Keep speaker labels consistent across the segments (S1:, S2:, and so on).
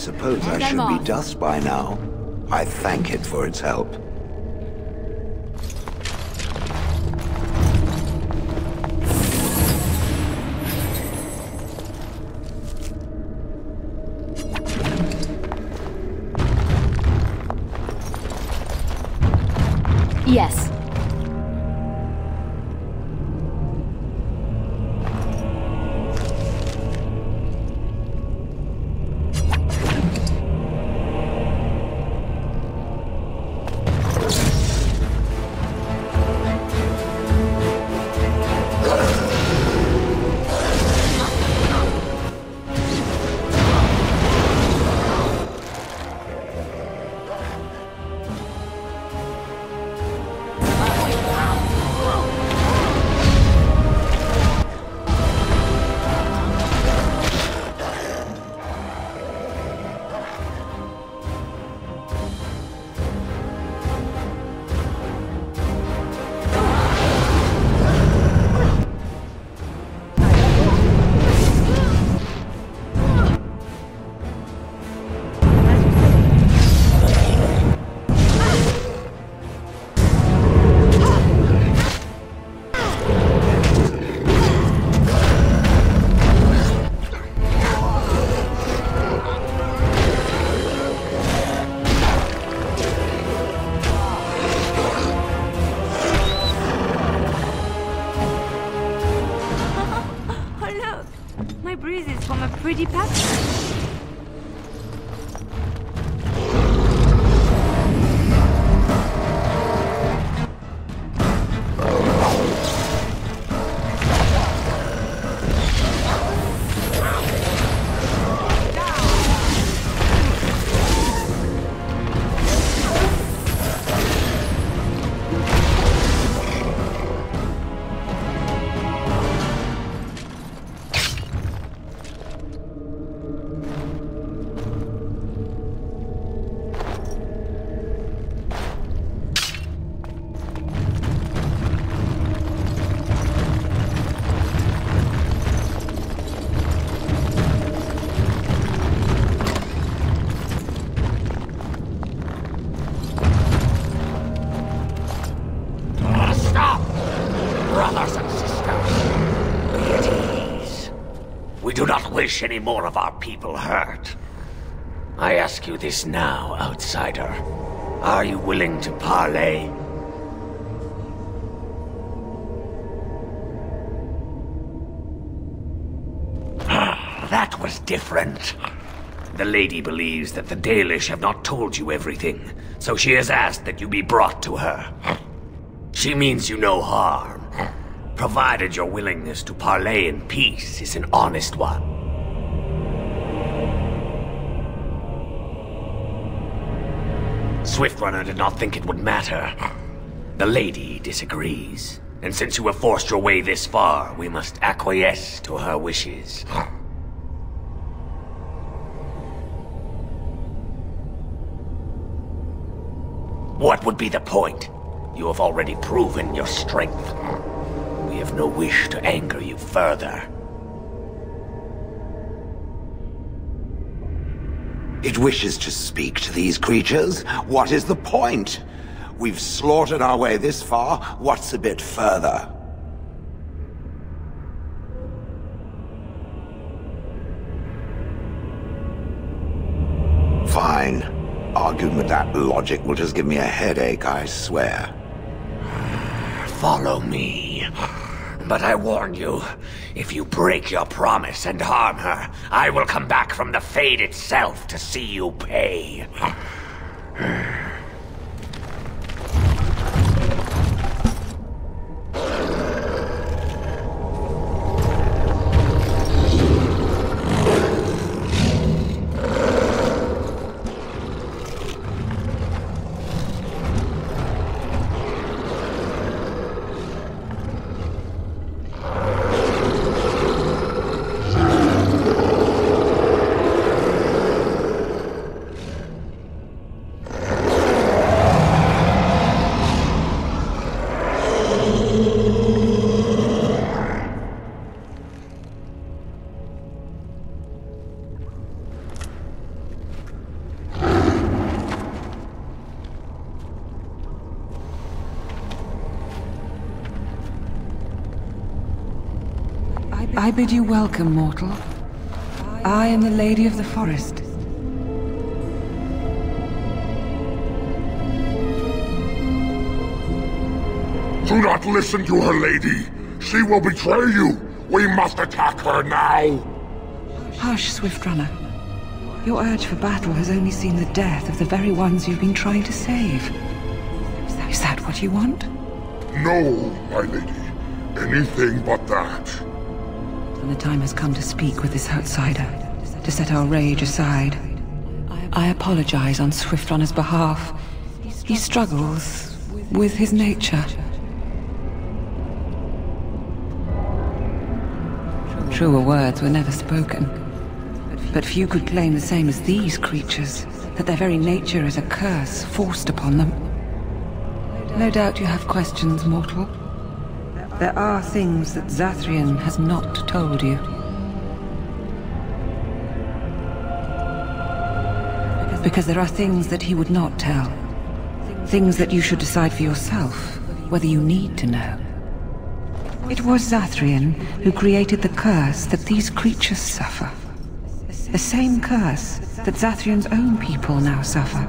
S1: suppose I should be dust by now. I thank it for its help.
S2: Yes.
S3: From a pretty patch.
S4: We do not wish any more of our people hurt. I ask you this now, outsider. Are you willing to parley? That was different. The lady believes that the Dalish have not told you everything, so she has asked that you be brought to her. She means you no harm, provided your willingness to parley in peace is an honest one. Swiftrunner did not think it would matter. The lady disagrees, and since you have forced your way this far, we must acquiesce to her wishes. What would be the point? You have already proven your strength. We have no wish to anger you further.
S1: It wishes to speak to these creatures? What is the point? We've slaughtered our way this far. What's a bit further? Fine. Arguing with that logic will just give me a headache, I swear.
S4: Follow me. But I warn you, if you break your promise and harm her, I will come back from the Fade itself to see you pay.
S2: I bid you welcome, mortal. I am the Lady of the Forest.
S5: Do not listen to her, lady. She will betray you. We must attack her now.
S2: Hush, Swift Runner. Your urge for battle has only seen the death of the very ones you've been trying to save. Is that what you want?
S5: No, my lady. Anything but that.
S2: Then the time has come to speak with this outsider, to set our rage aside. I apologize on Swift Runner's behalf. He struggles with his nature. Truer words were never spoken. But few could claim the same as these creatures, that their very nature is a curse forced upon them. No doubt you have questions, mortal. There are things that Zathrian has not told you. Because there are things that he would not tell. Things that you should decide for yourself, whether you need to know. It was Zathrian who created the curse that these creatures suffer. The same curse that Zathrian's own people now suffer.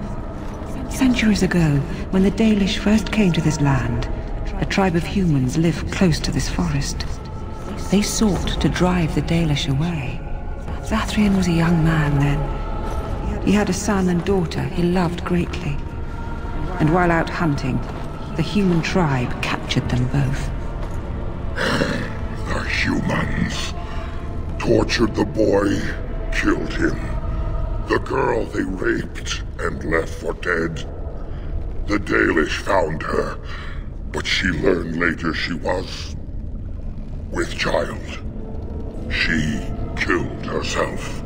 S2: Centuries ago, when the Dalish first came to this land, a tribe of humans lived close to this forest. They sought to drive the Dalish away. Zathrian was a young man then. He had a son and daughter he loved greatly. And while out hunting, the human tribe captured them both.
S5: The humans tortured the boy, killed him. The girl they raped and left for dead. The Dalish found her, but she learned later she was with child. She killed herself.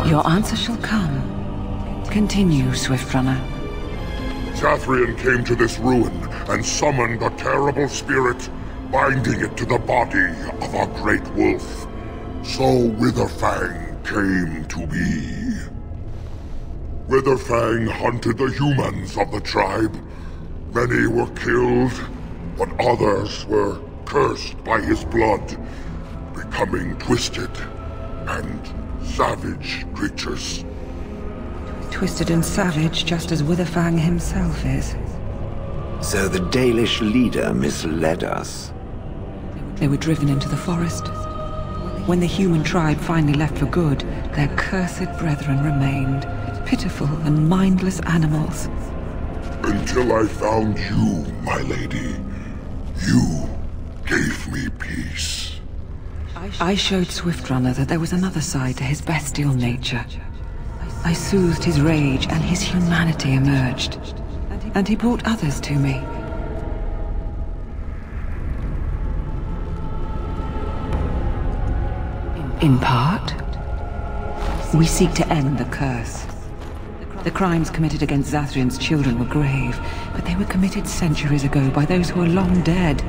S2: Your answer shall come. Continue, Swift Runner.
S5: Zathrian came to this ruin and summoned a terrible spirit, binding it to the body of a great wolf. So Witherfang came to be. Witherfang hunted the humans of the tribe. Many were killed, but others were cursed by his blood, becoming twisted and savage creatures.
S2: Twisted and savage, just as Witherfang himself is.
S1: So the Dalish leader misled us.
S2: They were driven into the forest. When the human tribe finally left for good, their cursed brethren remained, pitiful and mindless animals.
S5: Until I found you, my lady. You gave me peace.
S2: I showed Swift Runner that there was another side to his bestial nature. I soothed his rage and his humanity emerged. And he brought others to me. In part, we seek to end the curse. The crimes committed against Zathrian's children were grave, but they were committed centuries ago by those who are long dead.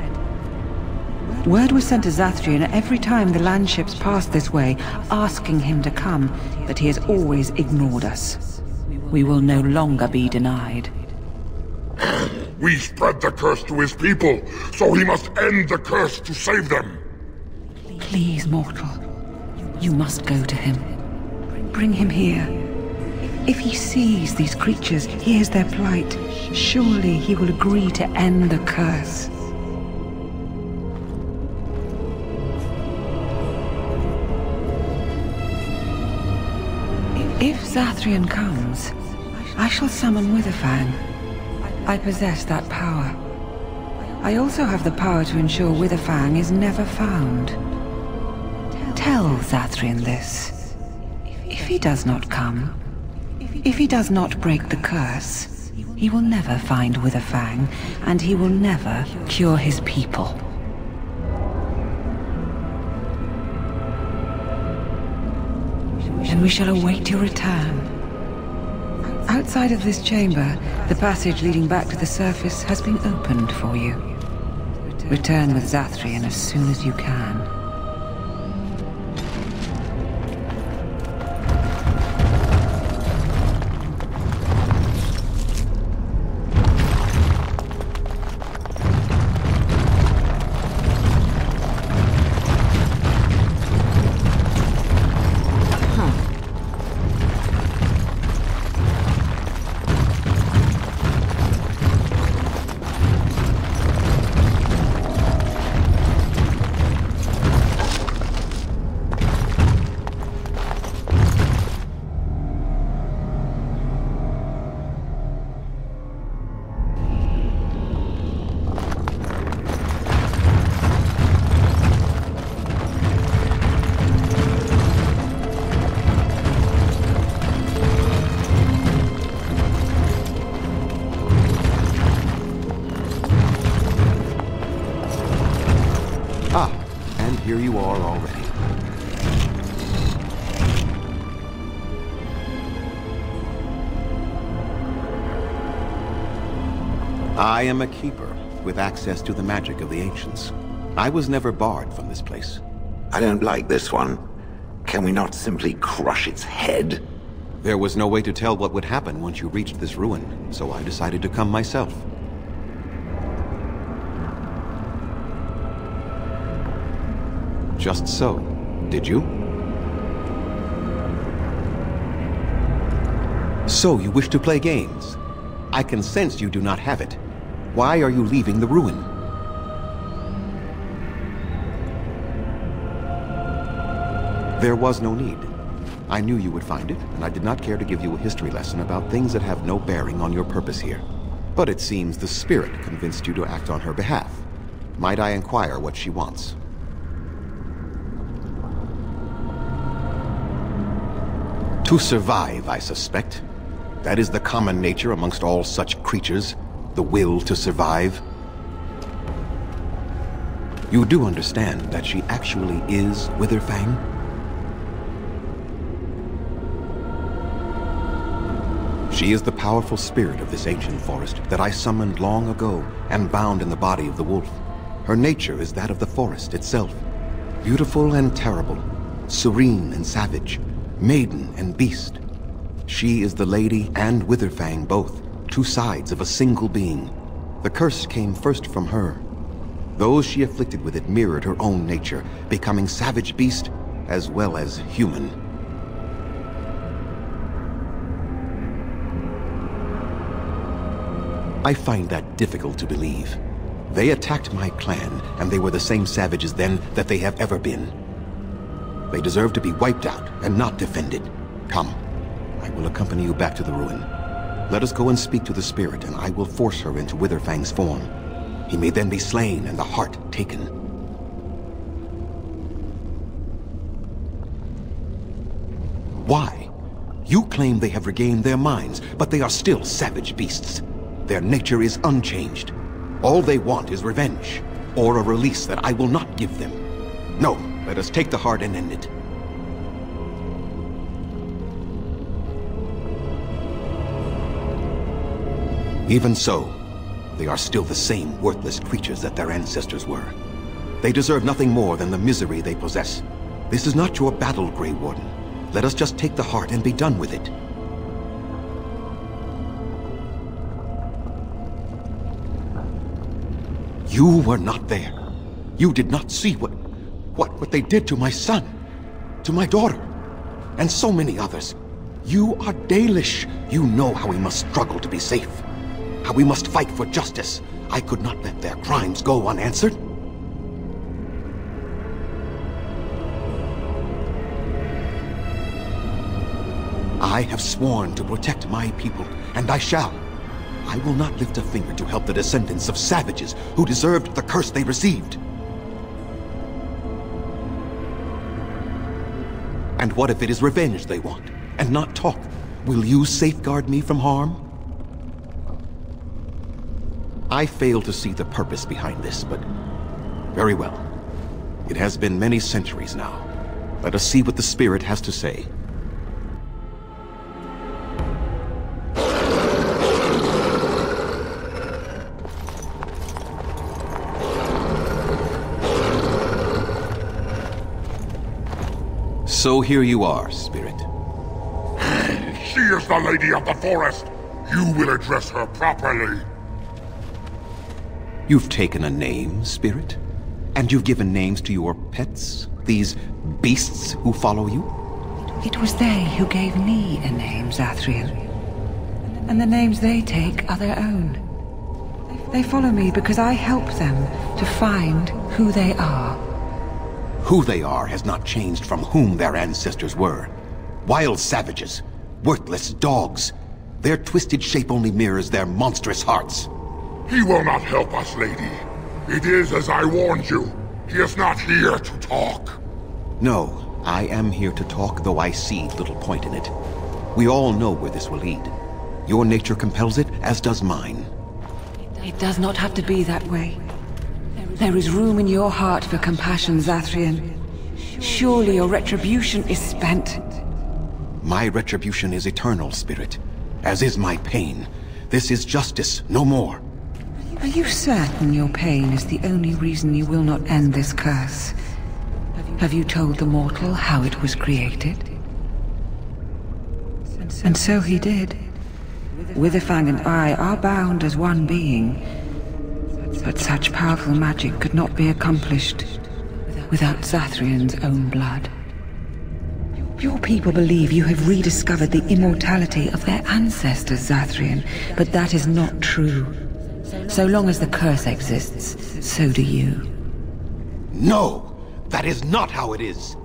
S2: Word was sent to Zathrian every time the landships passed this way, asking him to come, but he has always ignored us. We will no longer be denied.
S5: We spread the curse to his people, so he must end the curse to save them.
S2: Please, mortal. You must go to him. Bring him here. If he sees these creatures, hears their plight, surely he will agree to end the curse. If Zathrian comes, I shall summon Witherfang. I possess that power. I also have the power to ensure Witherfang is never found. Tell Zathrian this. If he does not come, if he does not break the curse, he will never find Witherfang, and he will never cure his people. And we shall await your return. Outside of this chamber, the passage leading back to the surface has been opened for you. Return with Zathrian as soon as you can.
S6: Ah, and here you are already. I am a keeper, with access to the magic of the ancients. I was never barred from this place.
S1: I don't like this one. Can we not simply crush its head?
S6: There was no way to tell what would happen once you reached this ruin, so I decided to come myself. Just so, did you? So you wish to play games? I can sense you do not have it. Why are you leaving the ruin? There was no need. I knew you would find it, and I did not care to give you a history lesson about things that have no bearing on your purpose here. But it seems the spirit convinced you to act on her behalf. Might I inquire what she wants? To survive, I suspect. That is the common nature amongst all such creatures, the will to survive. You do understand that she actually is Witherfang? She is the powerful spirit of this ancient forest that I summoned long ago and bound in the body of the wolf. Her nature is that of the forest itself. Beautiful and terrible, serene and savage, maiden and beast. She is the lady and Witherfang both, two sides of a single being. The curse came first from her. Those she afflicted with it mirrored her own nature, becoming savage beast as well as human. I find that difficult to believe. They attacked my clan, and they were the same savages then that they have ever been. They deserve to be wiped out and not defended. Come, I will accompany you back to the ruin. Let us go and speak to the spirit, and I will force her into Witherfang's form. He may then be slain and the heart taken. Why? You claim they have regained their minds, but they are still savage beasts. Their nature is unchanged. All they want is revenge, or a release that I will not give them. No, let us take the heart and end it. Even so, they are still the same worthless creatures that their ancestors were. They deserve nothing more than the misery they possess. This is not your battle, Grey Warden. Let us just take the heart and be done with it. You were not there. You did not see what they did to my son, to my daughter, and so many others. You are Dalish. You know how we must struggle to be safe, how we must fight for justice. I could not let their crimes go unanswered. I have sworn to protect my people, and I shall. I will not lift a finger to help the descendants of savages who deserved the curse they received. And what if it is revenge they want, and not talk? Will you safeguard me from harm? I fail to see the purpose behind this, but very well. It has been many centuries now. Let us see what the spirit has to say. So here you are, Spirit.
S5: She is the Lady of the Forest. You will address her properly.
S6: You've taken a name, Spirit? And you've given names to your pets? These beasts who follow you?
S2: It was they who gave me a name, Zathriel. And the names they take are their own. They follow me because I help them to find who they are.
S6: Who they are has not changed from whom their ancestors were. Wild savages, worthless dogs. Their twisted shape only mirrors their monstrous hearts.
S5: He will not help us, lady. It is as I warned you. He is not here to talk.
S6: No, I am here to talk, though I see little point in it. We all know where this will lead. Your nature compels it, as does mine.
S2: It does not have to be that way. There is room in your heart for compassion, Zathrian. Surely your retribution is spent.
S6: My retribution is eternal, Spirit. As is my pain. This is justice, no more.
S2: Are you certain your pain is the only reason you will not end this curse? Have you told the mortal how it was created? And so he did. Witherfang and I are bound as one being. But such powerful magic could not be accomplished without Zathrian's own blood. Your people believe you have rediscovered the immortality of their ancestors, Zathrian, but that is not true. So long as the curse exists, so do you.
S6: No! That is not how it is!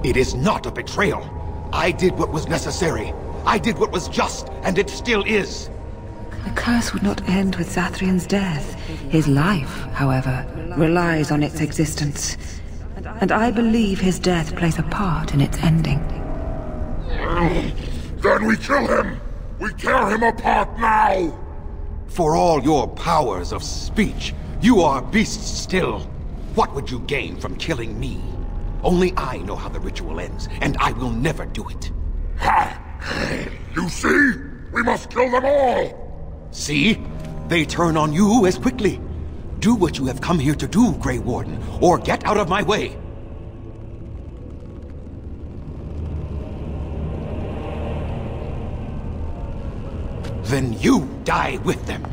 S6: It is not a betrayal. I did what was necessary. I did what was just, and it still is.
S2: The curse would not end with Zathrian's death. His life, however, relies on its existence. And I believe his death plays a part in its ending.
S5: Then we kill him! We tear him apart now!
S6: For all your powers of speech, you are beasts still. What would you gain from killing me? Only I know how the ritual ends, and I will never do it.
S5: Ha! You see? We must kill them all!
S6: See? They turn on you as quickly. Do what you have come here to do, Grey Warden, or get out of my way. Then you die with them.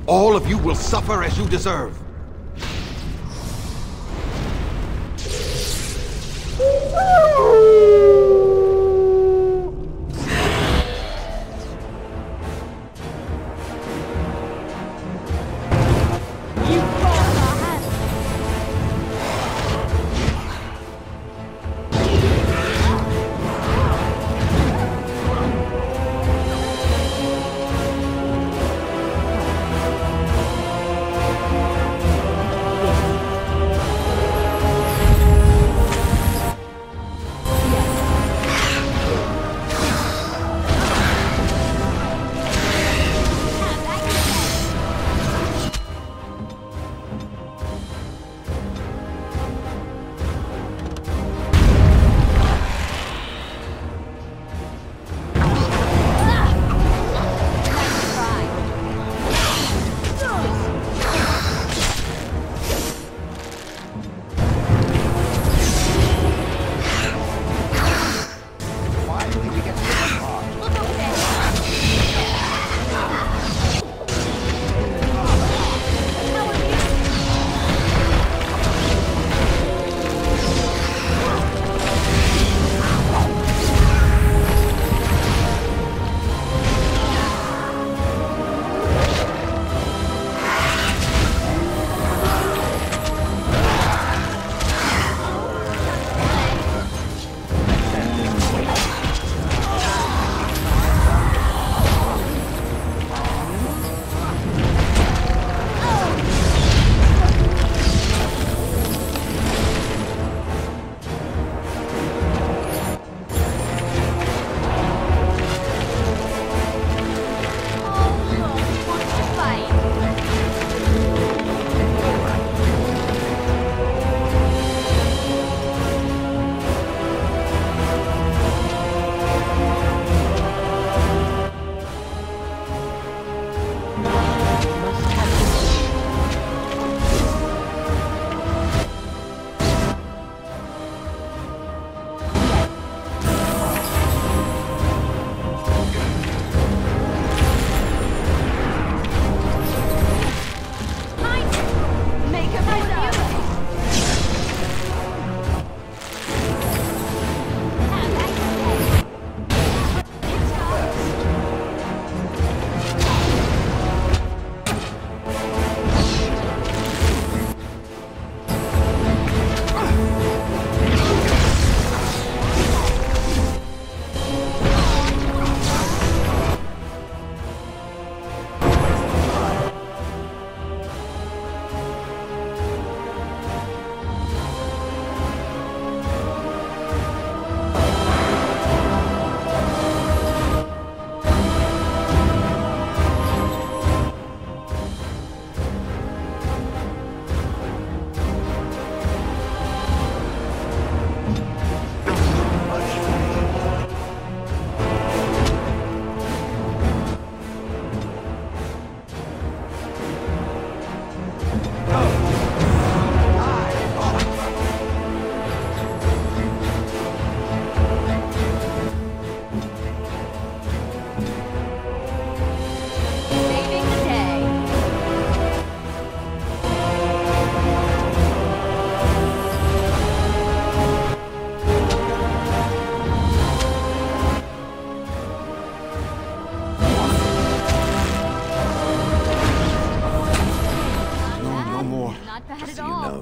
S6: All of you will suffer as you deserve.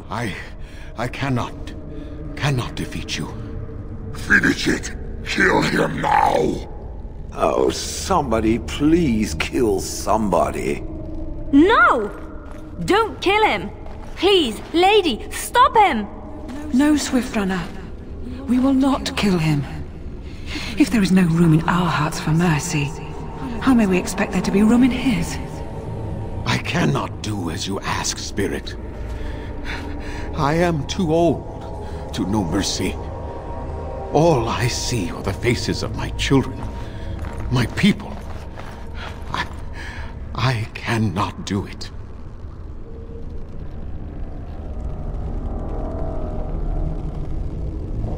S6: I cannot defeat you.
S5: Finish it! Kill him now!
S1: Oh, somebody please kill somebody.
S3: No! Don't kill him! Please, lady, stop him!
S2: No, Swift Runner. We will not kill him. If there is no room in our hearts for mercy, how may we expect there to be room in his?
S6: I cannot do as you ask, Spirit. I am too old to know mercy. All I see are the faces of my children, my people. I cannot do it.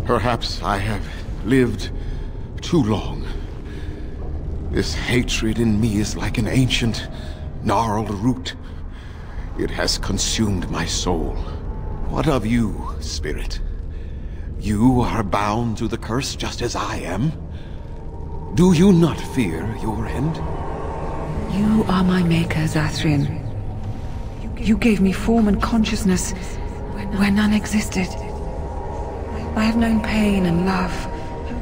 S6: Perhaps I have lived too long. This hatred in me is like an ancient, gnarled root. It has consumed my soul. What of you, Spirit? You are bound to the curse just as I am. Do you not fear your end?
S2: You are my maker, Zathrian. You gave me form and consciousness where none existed. I have known pain and love,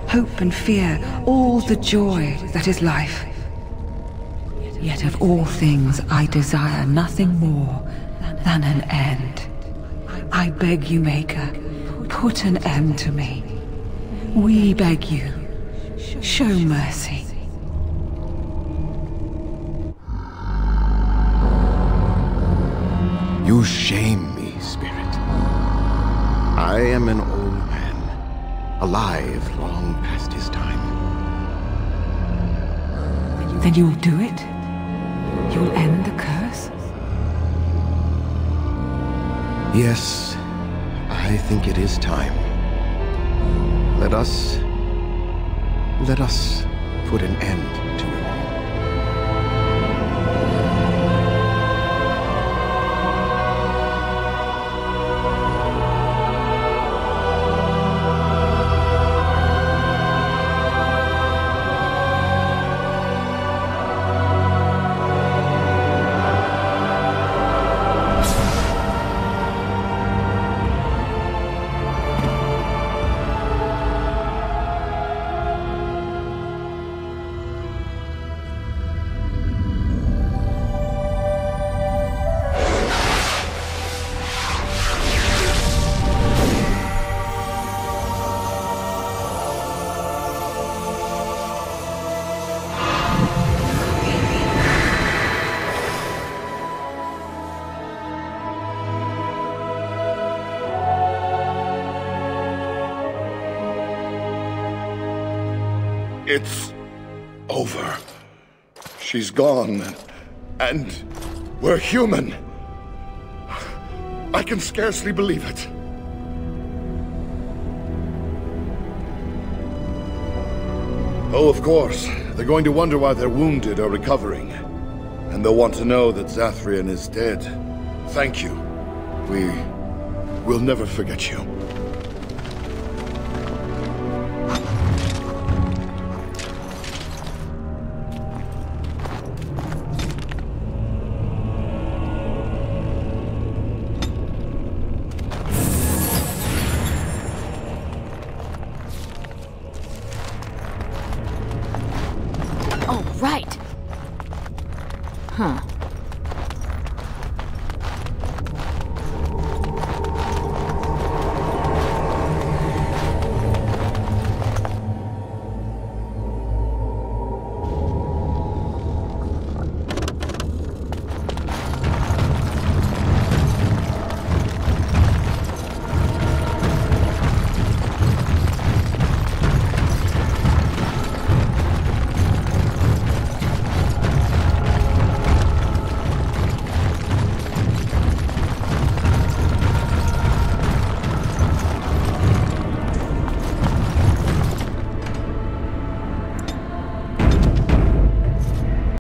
S2: hope and fear, all the joy that is life. Yet of all things I desire nothing more than an end. I beg you, Maker, put an end to me. We beg you, show mercy.
S6: You shame me, Spirit. I am an old man, alive long past his time.
S2: Then you will do it? You will end the curse?
S6: Yes, I think it is time. Let us put an end to it all.
S5: It's over. She's gone, and we're human. I can scarcely believe it. Oh, of course. They're going to wonder why their wounded are recovering. And they'll want to know that Zathrian is dead. Thank you. We'll never forget you.
S3: Oh, right. Huh.